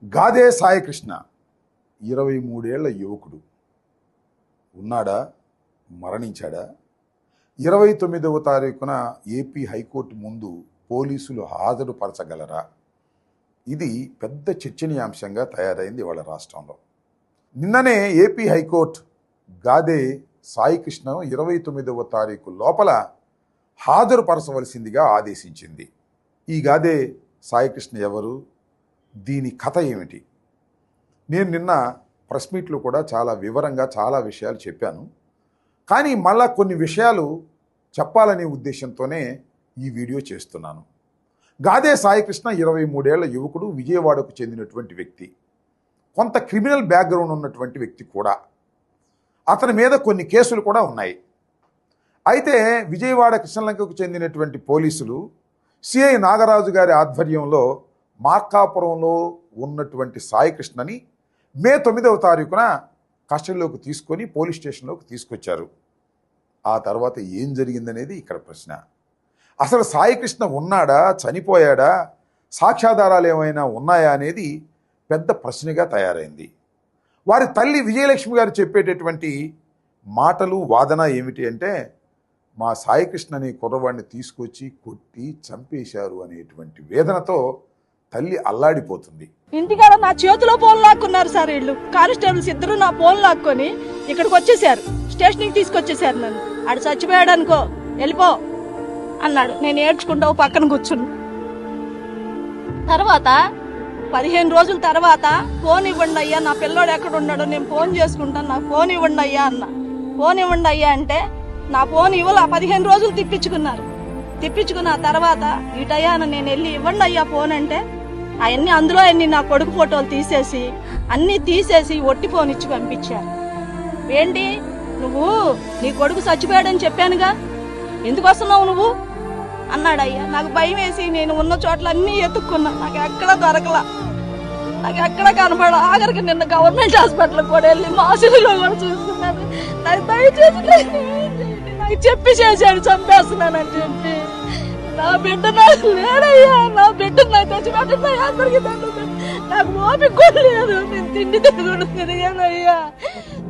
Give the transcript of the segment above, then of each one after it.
గాదే సాయికృష్ణ 23 ఏళ్ల యువకుడు ఉన్నాడా, మరణించాడా? 29వ తారీఖున ఏపీ హైకోర్టు ముందు పోలీసులు హాజరుపరచగలరా? ఇది పెద్ద చర్చనీయాంశంగా తయారైంది వాళ్ళ రాష్ట్రంలో. నిన్ననే ఏపీ హైకోర్టు గాదే సాయికృష్ణ 29వ తారీఖు లోపల హాజరుపరచవలసిందిగా ఆదేశించింది. ఈ గాదే సాయికృష్ణ ఎవరు? దీని కథ ఏమిటి? నేను నిన్న ప్రెస్ మీట్లో కూడా చాలా వివరంగా చాలా విషయాలు చెప్పాను. కానీ మళ్ళా కొన్ని విషయాలు చెప్పాలనే ఉద్దేశంతోనే ఈ వీడియో చేస్తున్నాను. గాదే సాయికృష్ణ 23 ఏళ్ల యువకుడు, విజయవాడకు చెందినటువంటి వ్యక్తి, కొంత క్రిమినల్ బ్యాక్గ్రౌండ్ ఉన్నటువంటి వ్యక్తి కూడా. అతని మీద కొన్ని కేసులు కూడా ఉన్నాయి. అయితే విజయవాడ కృష్ణలంకకు చెందినటువంటి పోలీసులు సిఐ నాగరాజు గారి ఆధ్వర్యంలో మార్కాపురంలో ఉన్నటువంటి సాయికృష్ణని మే 9వ తారీఖున కస్టడీలోకి తీసుకొని పోలీస్ స్టేషన్లోకి తీసుకొచ్చారు. ఆ తర్వాత ఏం జరిగిందనేది ఇక్కడ ప్రశ్న. అసలు సాయికృష్ణ ఉన్నాడా, చనిపోయాడా, సాక్ష్యాధారాలు ఏమైనా ఉన్నాయా అనేది పెద్ద ప్రశ్నగా తయారైంది. వారి తల్లి విజయలక్ష్మి గారు చెప్పేటటువంటి మాటలు, వాదన ఏమిటి అంటే, మా సాయికృష్ణ అనే కుర్రవాడిని తీసుకొచ్చి కొట్టి చంపేశారు అనేటువంటి వేదనతో తల్లి అల్లాడిపోతుంది. ఇంటికాడ నా చేతిలో ఫోన్ లాక్కున్నారు సార్. వీళ్ళు కానిస్టేబుల్స్ ఇద్దరు నా ఫోన్ లాక్కొని ఇక్కడికి వచ్చేసారు, స్టేషన్కి తీసుకొచ్చేసారు. నన్ను ఆడు చచ్చిపోయాడు అనుకో, వెళ్ళిపో అన్నాడు. నేను ఏడ్చుకుంటా పక్కన కూర్చున్నా. తర్వాత 15 రోజుల తర్వాత ఫోన్ ఇవ్వండి అయ్యా, నా పిల్లోడు ఎక్కడ ఉన్నాడో నేను ఫోన్ చేసుకుంటాను, నాకు ఫోన్ ఇవ్వండి అయ్యా అన్న. ఫోన్ ఇవ్వండి అయ్యా అంటే నా ఫోన్ ఇవ్వాల. 15 రోజులు తిప్పించుకున్న తర్వాత ఇటయ్యా నేను వెళ్ళి ఇవ్వండి అయ్యా ఫోన్ అంటే అవన్నీ అందులో అన్ని నా కొడుకు ఫోటోలు తీసేసి ఒట్టి ఫోన్ ఇచ్చి పంపించారు. ఏంటి నువ్వు నీ కొడుకు చచ్చిపోయాడని చెప్పానుగా, ఎందుకు వస్తున్నావు నువ్వు అన్నాడయ్యా. నాకు భయం వేసి నేను ఉన్న చోట్ల అన్నీ ఎత్తుక్కున్నా, నాకు ఎక్కడ దొరకలా, నాకు ఎక్కడ కనపడ. ఆఖరికి నిన్న గవర్నమెంట్ హాస్పిటల్ కూడా వెళ్ళి మాసిలో కూడా చూస్తున్నాను. నాకు దయచేసి నాకు చెప్పి చేశాడు చంపేస్తున్నానని చెప్పి. నా బిడ్డ నాకు లేడయ్యా, నా బిడ్డ నాకు తెచ్చిపెట్టయ్యా, అందరికి నాకు ఓపిక కూడా లేదు. నేను తిండి తిరుగుడు తిరిగానయ్యా,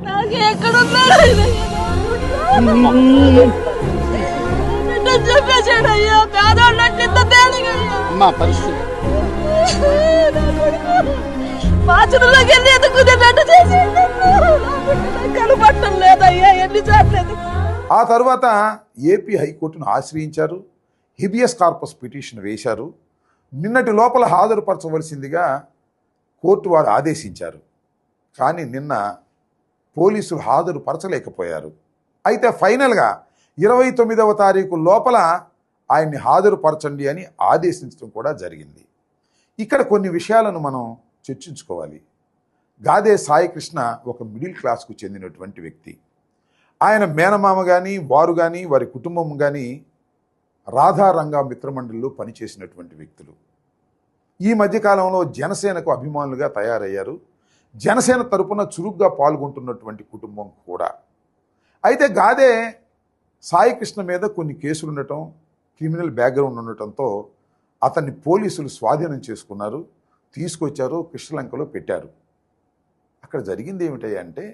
నాకు ఎక్కడున్నాడయ్యా బిడ్డ చెప్పేశాడయ్యా. పేదవాళ్ళంత తేలిగయ్యా మా పరిస్థితి. బాత్రూంలోకి వెళ్ళి ఎదుగుతున్నట్టు చేసి కనపడటం లేదయ్యా ఎన్నిసార్లు. ఆ తర్వాత ఏపీ హైకోర్టును ఆశ్రయించారు, హిబియస్ కార్పస్ పిటిషన్ వేశారు. నిన్నటి లోపల హాజరుపరచవలసిందిగా కోర్టు వారు ఆదేశించారు. కానీ నిన్న పోలీసులు హాజరుపరచలేకపోయారు. అయితే ఫైనల్గా 29వ తారీఖు లోపల ఆయన్ని హాజరుపరచండి అని ఆదేశించడం కూడా జరిగింది. ఇక్కడ కొన్ని విషయాలను మనం చర్చించుకోవాలి. గాదే సాయికృష్ణ ఒక మిడిల్ క్లాస్కు చెందినటువంటి వ్యక్తి. ఆయన మేనమామ కానీ, వారు కానీ, వారి కుటుంబం కానీ రాధారంగా మిత్రమండలిలో పనిచేసినటువంటి వ్యక్తులు. ఈ మధ్యకాలంలో జనసేనకు అభిమానులుగా తయారయ్యారు. జనసేన తరపున చురుగ్గా పాల్గొంటున్నటువంటి కుటుంబం కూడా. అయితే గాదే సాయికృష్ణ మీద కొన్ని కేసులు ఉండటం, క్రిమినల్ బ్యాక్గ్రౌండ్ ఉండటంతో అతన్ని పోలీసులు స్వాధీనం చేసుకున్నారు, తీసుకొచ్చారు, కృష్ణలంకలో పెట్టారు. అక్కడ జరిగింది ఏమిటంటే,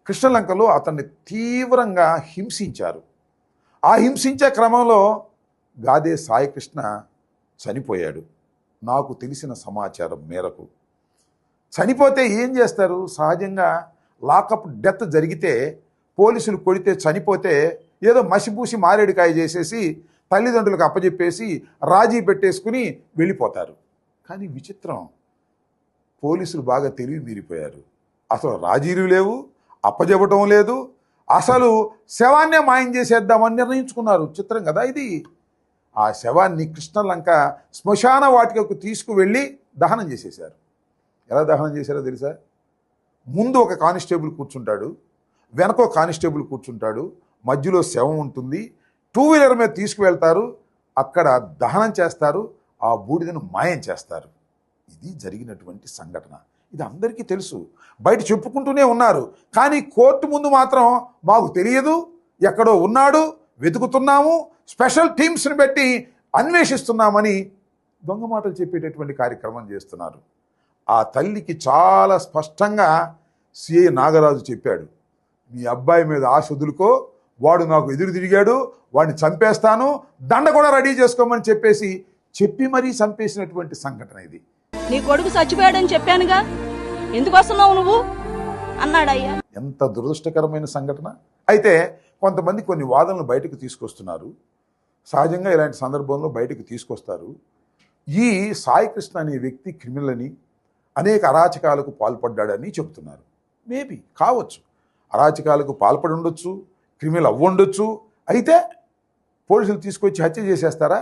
కృష్ణలంకలో అతన్ని తీవ్రంగా హింసించారు. ఆ హింసించే క్రమంలో గాదే సాయికృష్ణ చనిపోయాడు. నాకు తెలిసిన సమాచారం మేరకు చనిపోతే ఏం చేస్తారు? సహజంగా లాకప్ డెత్ జరిగితే, పోలీసులు కొడితే చనిపోతే ఏదో మసిపూసి మారేడుకాయ చేసేసి తల్లిదండ్రులకు అప్పచెప్పేసి రాజీ పెట్టేసుకుని వెళ్ళిపోతారు. కానీ విచిత్రం, పోలీసులు బాగా తెలివి మీరిపోయారు. అసలు రాజీలు లేవు, అప్పచెప్పటం లేదు, అసలు శవాన్నే మాయం చేసేద్దామని నిర్ణయించుకున్నారు. చిత్రం కదా ఇది. ఆ శవాన్ని కృష్ణలంక శ్మశాన వాటికకు తీసుకువెళ్ళి దహనం చేసేశారు. ఎలా దహనం చేశారో తెలుసా? ముందు ఒక కానిస్టేబుల్ కూర్చుంటాడు, వెనక ఒక కానిస్టేబుల్ కూర్చుంటాడు, మధ్యలో శవం ఉంటుంది. 2 వీలర్ మీద తీసుకువెళ్తారు, అక్కడ దహనం చేస్తారు, ఆ బూడిదను మాయం చేస్తారు. ఇది జరిగినటువంటి సంఘటన. ఇది అందరికీ తెలుసు, బయట చెప్పుకుంటూనే ఉన్నారు. కానీ కోర్టు ముందు మాత్రం మాకు తెలియదు, ఎక్కడో ఉన్నాడు, వెతుకుతున్నాము, స్పెషల్ టీమ్స్ని పెట్టి అన్వేషిస్తున్నామని దొంగ మాటలు చెప్పేటటువంటి కార్యక్రమం చేస్తున్నారు. ఆ తల్లికి చాలా స్పష్టంగా సిఐ నాగరాజు చెప్పాడు, మీ అబ్బాయి మీద ఆశ వదులుకో, వాడు నాకు ఎదురు తిరిగాడు, వాడిని చంపేస్తాను, దండ కూడా రెడీ చేసుకోమని చెప్పి మరీ చంపేసినటువంటి సంఘటన ఇది. నీ కొడుకు చచ్చిపోయాడని చెప్పానుగా, ఎందుకు వస్తున్నావు నువ్వు అన్నాడయ్యా. ఎంత దురదృష్టకరమైన సంఘటన. అయితే కొంతమంది కొన్ని వాదనలు బయటకు తీసుకొస్తున్నారు. సహజంగా ఇలాంటి సందర్భంలో బయటకు తీసుకొస్తారు. ఈ సాయి కృష్ణ అనే వ్యక్తి క్రిమినల్ అని, అనేక అరాచకాలకు పాల్పడ్డాడని చెబుతున్నారు. మేబీ కావచ్చు, అరాచకాలకు పాల్పడి ఉండొచ్చు, క్రిమినల్ అవ్వుండొచ్చు. అయితే పోలీసులు తీసుకొచ్చి హత్య చేసేస్తారా?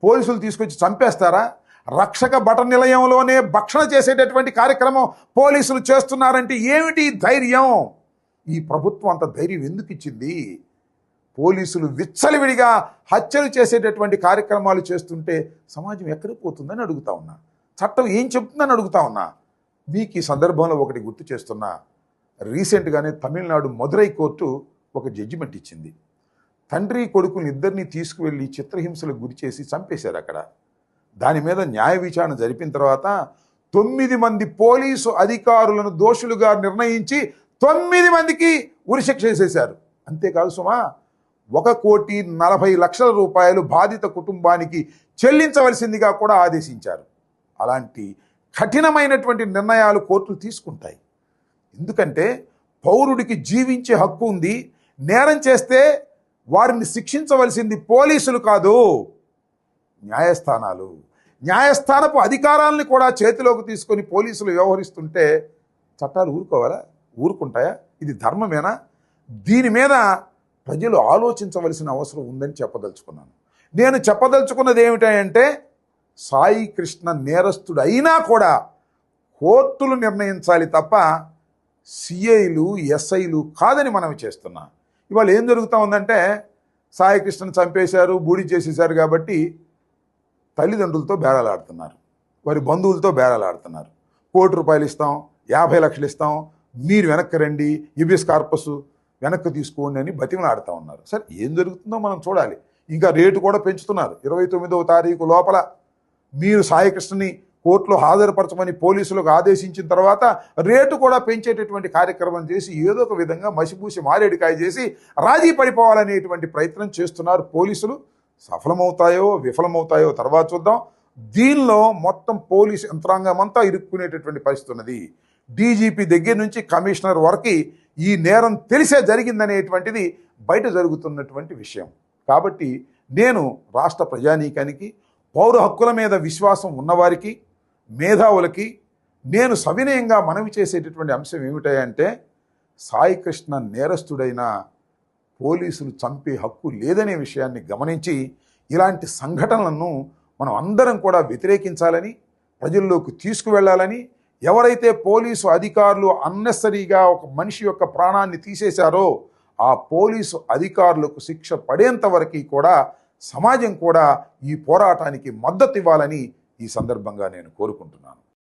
పోలీసులు తీసుకొచ్చి చంపేస్తారా? రక్షక భట నిలయంలోనే భక్షణ చేసేటటువంటి కార్యక్రమం పోలీసులు చేస్తున్నారంటే ఏమిటి ధైర్యం? ఈ ప్రభుత్వం అంత ధైర్యం ఎందుకు ఇచ్చింది? పోలీసులు విచ్చలవిడిగా హత్యలు చేసేటటువంటి కార్యక్రమాలు చేస్తుంటే సమాజం ఎక్కడికి పోతుందని అడుగుతా ఉన్నా. చట్టం ఏం చెప్తుందని అడుగుతా ఉన్నా. మీకు ఈ సందర్భంలో ఒకటి గుర్తు చేస్తున్నా. రీసెంట్గానే తమిళనాడు మదురై కోర్టు ఒక జడ్జిమెంట్ ఇచ్చింది. తండ్రి కొడుకుని ఇద్దరిని తీసుకువెళ్ళి చిత్రహింసలకు గురి చేసి చంపేశారు అక్కడ. దాని మీద న్యాయ విచారణ జరిపిన తర్వాత 9 మంది పోలీసు అధికారులను దోషులుగా నిర్ణయించి 9 మందికి ఉరిశిక్ష చేసేశారు. అంతేకాదు సుమా, 1,40,00,000 రూపాయలు బాధిత కుటుంబానికి చెల్లించవలసిందిగా కూడా ఆదేశించారు. అలాంటి కఠినమైనటువంటి నిర్ణయాలు కోర్టులు తీసుకుంటాయి. ఎందుకంటే పౌరుడికి జీవించే హక్కు ఉంది. నేరం చేస్తే వారిని శిక్షించవలసింది పోలీసులు కాదు, న్యాయస్థానాలు. న్యాయస్థానపు అధికారాలను కూడా చేతిలోకి తీసుకొని పోలీసులు వ్యవహరిస్తుంటే చట్టాలు ఊరుకుంటాయా? ఇది ధర్మమేనా? దీని మీద ప్రజలు ఆలోచించవలసిన అవసరం ఉందని చెప్పదలుచుకున్నాను. నేను చెప్పదలుచుకున్నది ఏమిటంటే, సాయి కృష్ణ నేరస్తుడు అయినా కూడా కోర్టులు నిర్ణయించాలి తప్ప సిఐలు ఎస్ఐలు కాదని మనవి చేస్తున్నా. ఇవాళ ఏం జరుగుతూ ఉందంటే, సాయి కృష్ణను చంపేశారు, బూడి చేసేశారు కాబట్టి తల్లిదండ్రులతో బేరాలాడుతున్నారు, వారి బంధువులతో బేరాలాడుతున్నారు. ₹1,00,00,000 ఇస్తాం, 50 లక్షలు ఇస్తాం, మీరు వెనక్కి రండి, హిబియస్ కార్పస్ వెనక్కి తీసుకోండి అని బతిమలాడుతూ ఉన్నారు. సరే, ఏం జరుగుతుందో మనం చూడాలి. ఇంకా రేటు కూడా పెంచుతున్నారు. 29వ తారీఖు లోపల మీరు సాయి కృష్ణని కోర్టులో హాజరుపరచమని పోలీసులకు ఆదేశించిన తర్వాత రేటు కూడా పెంచేటటువంటి కార్యక్రమం చేసి ఏదో ఒక విధంగా మసిపూసి మారేడికాయ చేసి రాజీ పడిపోవాలనేటువంటి ప్రయత్నం చేస్తున్నారు పోలీసులు. సఫలమవుతాయో విఫలమవుతాయో తర్వాత చూద్దాం. దీనిలో మొత్తం పోలీసు యంత్రాంగం అంతా ఇరుక్కునేటటువంటి పరిస్థితి ఉన్నది. డీజీపీ దగ్గర నుంచి కమిషనర్ వరకు ఈ నేరం తెలిసే జరిగిందనేటువంటిది బయట జరుగుతున్నటువంటి విషయం. కాబట్టి నేను రాష్ట్ర ప్రజానీకానికి, పౌర హక్కుల మీద విశ్వాసం ఉన్నవారికి, మేధావులకి నేను సవినయంగా మనవి చేసేటటువంటి అంశం ఏమిటంటే, సాయి కృష్ణ నేరస్తుడైన పోలీసులు చంపే హక్కు లేదనే విషయాన్ని గమనించి ఇలాంటి సంఘటనలను మనం అందరం కూడా వ్యతిరేకించాలని, ప్రజల్లోకి తీసుకువెళ్ళాలని, ఎవరైతే పోలీసు అధికారులు అన్నెసరీగా ఒక మనిషి యొక్క ప్రాణాన్ని తీసేశారో ఆ పోలీసు అధికారులకు శిక్ష పడేంత వరకు కూడా సమాజం కూడా ఈ పోరాటానికి మద్దతు ఇవ్వాలని ఈ సందర్భంగా నేను కోరుకుంటున్నాను.